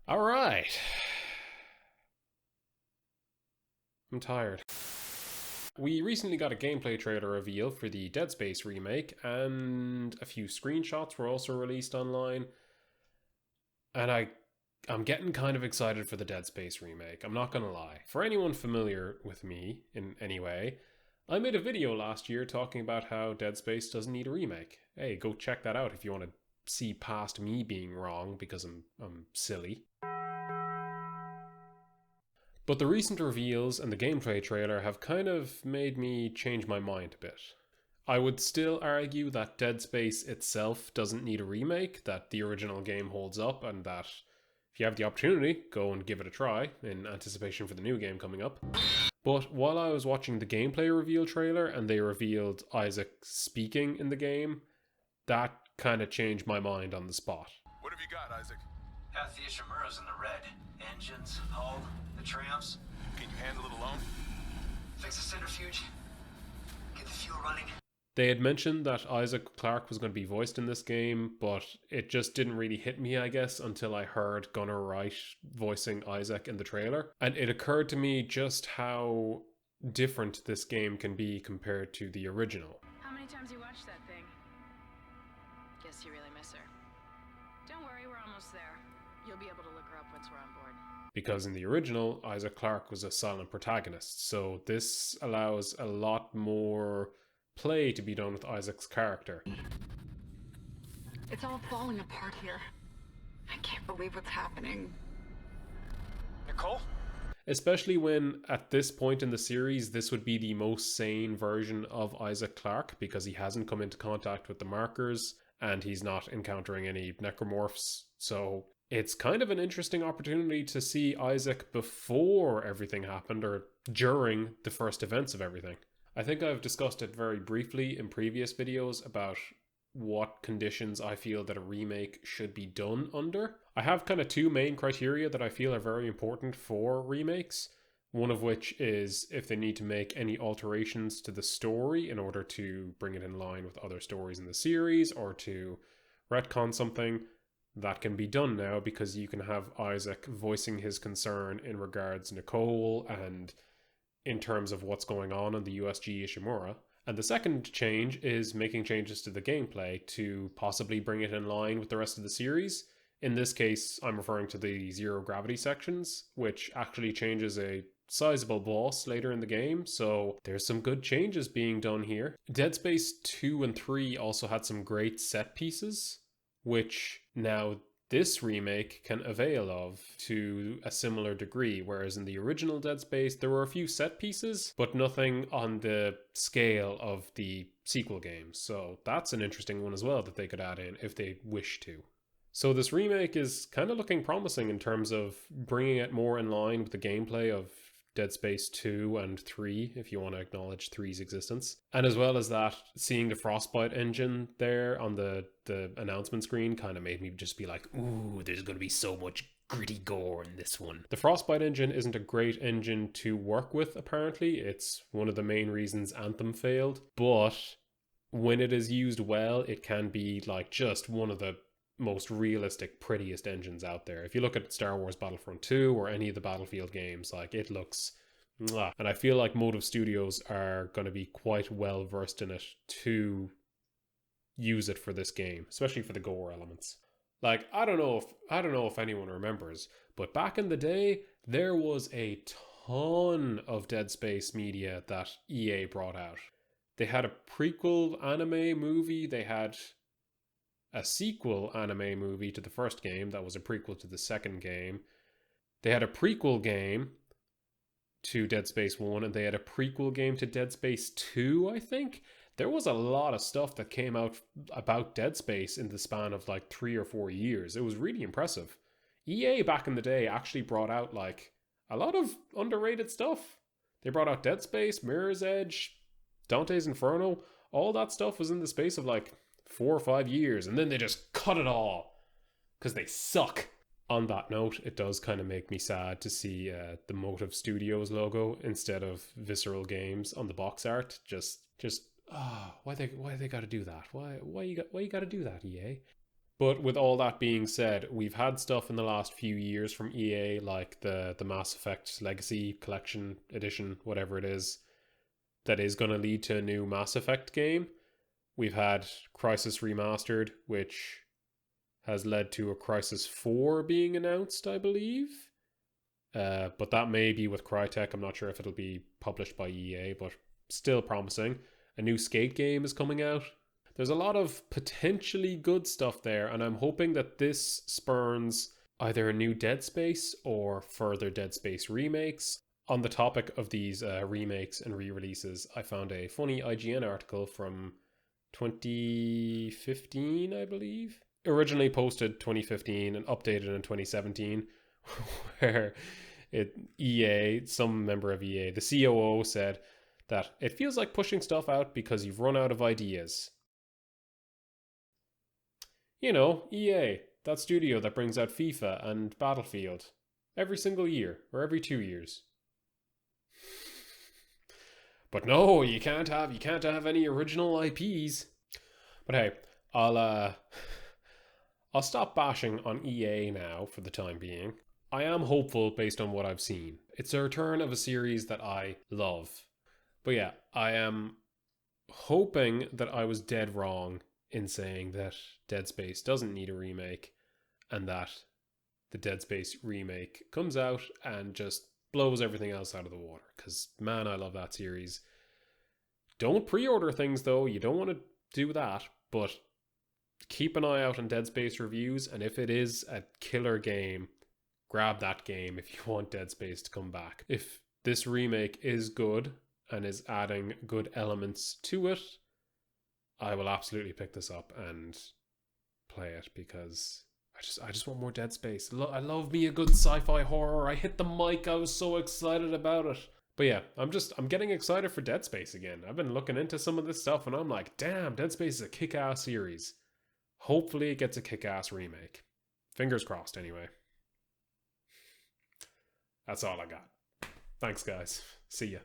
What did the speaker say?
Alright. I'm tired. We recently got a gameplay trailer reveal for the Dead Space remake, and a few screenshots were also released online. And I'm getting kind of excited for the Dead Space remake, I'm not gonna lie. For anyone familiar with me in any way, I made a video last year talking about how Dead Space doesn't need a remake. Hey, go check that out if you want to see past me being wrong because I'm silly. But the recent reveals and the gameplay trailer have kind of made me change my mind a bit. I would still argue that Dead Space itself doesn't need a remake, that the original game holds up, and that if you have the opportunity, go and give it a try in anticipation for the new game coming up. But while I was watching the gameplay reveal trailer and they revealed Isaac speaking in the game, that kind of changed my mind on the spot. What have you got, Isaac? Half the Ishimura's in the red. Engines, hull, the trams. Can you handle it alone? Fix the centrifuge. Get the fuel running. They had mentioned that Isaac Clarke was going to be voiced in this game, but it just didn't really hit me, I guess, until I heard Gunnar Wright voicing Isaac in the trailer. And it occurred to me just how different this game can be compared to the original. How many times you watched that thing? Guess you really miss her. Don't worry, we're almost there. You'll be able to look her up once we're on board. Because in the original, Isaac Clarke was a silent protagonist, so this allows a lot more play to be done with Isaac's character. It's all falling apart here. I can't believe what's happening. Nicole? Especially when, at this point in the series, this would be the most sane version of Isaac Clarke, because he hasn't come into contact with the markers, and he's not encountering any necromorphs, so it's kind of an interesting opportunity to see Isaac before everything happened, or during the first events of everything. I think I've discussed it very briefly in previous videos about what conditions I feel that a remake should be done under. I have kind of two main criteria that I feel are very important for remakes. One of which is if they need to make any alterations to the story in order to bring it in line with other stories in the series, or to retcon something. That can be done now because you can have Isaac voicing his concern in regards to Nicole and in terms of what's going on in the USG Ishimura. And the second change is making changes to the gameplay to possibly bring it in line with the rest of the series. In this case, I'm referring to the zero gravity sections, which actually changes a sizable boss later in the game, so there's some good changes being done here. Dead Space 2 and 3 also had some great set pieces, which now this remake can avail of to a similar degree, whereas in the original Dead Space there were a few set pieces, but nothing on the scale of the sequel games. So that's an interesting one as well that they could add in if they wish to. So this remake is kind of looking promising in terms of bringing it more in line with the gameplay of Dead Space 2 and 3, if you want to acknowledge 3's existence. And as well as that, seeing the Frostbite engine there on the announcement screen kind of made me just be like, ooh, there's going to be so much gritty gore in this one. The Frostbite engine isn't a great engine to work with, apparently. It's one of the main reasons Anthem failed. But when it is used well, it can be like just one of the most realistic, prettiest engines out there. If you look at Star Wars Battlefront 2 or any of the Battlefield games, like, it looks mwah. And I feel like Motive Studios are going to be quite well versed in it to use it for this game, especially for the gore elements. Like, I don't know if anyone remembers, but back in the day there was a ton of Dead Space media that EA brought out. They had a prequel anime movie, they had a sequel anime movie to the first game that was a prequel to the second game. They had a prequel game to Dead Space 1, and they had a prequel game to Dead Space 2, I think. There was a lot of stuff that came out about Dead Space in the span of like 3 or 4 years. It was really impressive. EA back in the day actually brought out like a lot of underrated stuff. They brought out Dead Space, Mirror's Edge, Dante's Inferno. All that stuff was in the space of like 4 or 5 years, and then they just cut it all because they suck. On that note, it does kind of make me sad to see the Motive Studios logo instead of Visceral Games on the box art. Just why they got to do that? Why you got to do that, EA? But with all that being said, we've had stuff in the last few years from EA, like the Mass Effect Legacy Collection Edition, whatever it is, that is going to lead to a new Mass Effect game. We've had Crysis Remastered, which has led to a Crysis 4 being announced, I believe. But that may be with Crytek. I'm not sure if it'll be published by EA, but still promising. A new Skate game is coming out. There's a lot of potentially good stuff there, and I'm hoping that this spurns either a new Dead Space or further Dead Space remakes. On the topic of these remakes and re-releases, I found a funny IGN article from 2015, I believe. Originally posted 2015 and updated in 2017, where EA, some member of EA, the COO, said that it feels like pushing stuff out because you've run out of ideas. You know, EA, that studio that brings out FIFA and Battlefield every single year or every 2 years. But no, you can't have any original IPs. But hey, I'll stop bashing on EA now for the time being. I am hopeful based on what I've seen. It's a return of a series that I love. But yeah, I am hoping that I was dead wrong in saying that Dead Space doesn't need a remake, and that the Dead Space remake comes out and just blows everything else out of the water. Because, man, I love that series. Don't pre-order things, though. You don't want to do that. But keep an eye out on Dead Space reviews, and if it is a killer game, grab that game if you want Dead Space to come back. If this remake is good and is adding good elements to it, I will absolutely pick this up and play it, because I just want more Dead Space. I love me a good sci-fi horror. I hit the mic. I was so excited about it. But yeah, I'm getting excited for Dead Space again. I've been looking into some of this stuff and I'm like, damn, Dead Space is a kick-ass series. Hopefully it gets a kick-ass remake. Fingers crossed anyway. That's all I got. Thanks guys. See ya.